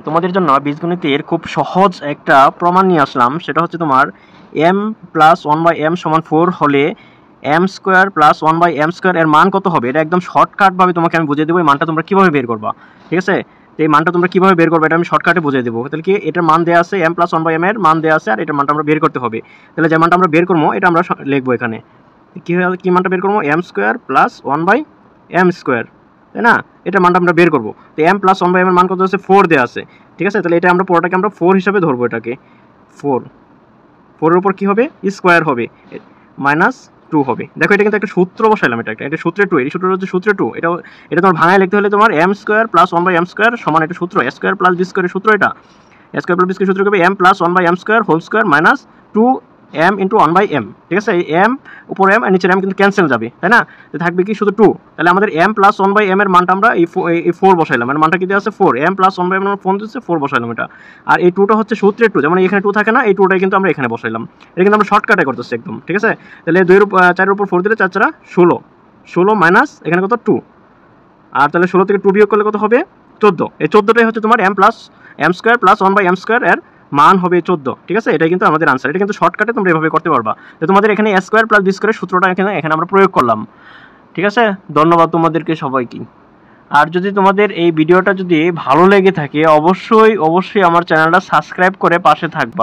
তোমাদের জন্য বীজগণিতের খুব সহজ একটা প্রমাণ নিয়ে আসলাম। সেটা হচ্ছে তোমার m প্লাস 1/m সমান 4 হলে m square plus 1/m square এর মান কত হবে। এটা একদম শর্টকাটভাবে তোমাকে আমি বুঝিয়ে দেবো এই মানটা তোমরা কীভাবে বের করবা। ঠিক আছে, তো এই মানটা তোমরা কীভাবে বের করবে এটা আমি শর্টকাটে বুঝিয়ে দেবো। তাহলে কি এটার মান দেওয়া আছে, m প্লাস 1/m এর মান দেওয়া আছে, আর এটার মানটা আমরা বের করতে হবে। তাহলে যে মানটা আমরা বের করবো এটা আমরা লিখবো এখানে। কী মানটা বের করবো, m square plus 1/m square, তাই না? এটার মানটা আমরা বের করবো। তো m প্লাস 1/m এর মান কত আছে, 4 দেওয়া আছে। ঠিক আছে, তাহলে এটা আমরা পুরোটাকে আমরা 4 হিসাবে ধরবো। এটাকে 4 এর উপর কী হবে, স্কোয়ার হবে, মাইনাস 2 হবে। দেখো এটা কিন্তু একটা সূত্র বসাইলাম, এটা সূত্রে 2, এই সূত্র হচ্ছে সূত্রে 2। এটা তোমার ভাঙায় লিখতে হলে তোমার m square plus 1/m square সমান এটা সূত্র a স্কোয়ার প্লাস b স্কোয়ারের সূত্র। এটা a square plus b square সূত্র হবে m plus 1/m square whole square minus 2m into 1/m। ঠিক আছে, এই m উপর m আর নিচের m কিন্তু ক্যান্সেল যাবে, তাই না? তো থাকবে কি শুধু 2। তাহলে আমাদের m প্লাস 1/m এর মানটা আমরা এই 4 বসাইলাম। এর মানটা কি দেওয়া আছে 4, m প্লাস 1/m এর ফোন দিচ্ছে 4 বসাইলাম এটা। আর এই 2টা হচ্ছে সূত্রে 2, যেমন এখানে 2 থাকে না, এই 2টাই কিন্তু আমরা এখানে বসাইলাম। এটা কিন্তু আমরা শর্টকাটে করতেছি একদম। ঠিক আছে, তাহলে 4 এর উপর 4 দিলে 4 4 16 মাইনাস এখানে কত 2, আর তাহলে 16 থেকে 2 বিয়োগ করলে কত হবে 14। এই 14টাই হচ্ছে তোমার m square plus 1/m square এর মান হবে 14। ঠিক আছে, এটাই কিন্তু আমাদের আনসার। এটা কিন্তু শর্টকাটে তোমরা এভাবে করতে পারবা। তো তোমাদের এখানে a স্কোয়ার প্লাস b স্কোয়ারের সূত্রটা এখানে আমরা প্রয়োগ করলাম। ঠিক আছে, ধন্যবাদ তোমাদেরকে সবাইকে। আর যদি তোমাদের এই ভিডিওটা যদি ভালো লেগে থাকে অবশ্যই আমার চ্যানেলটা সাবস্ক্রাইব করে পাশে থাকবা।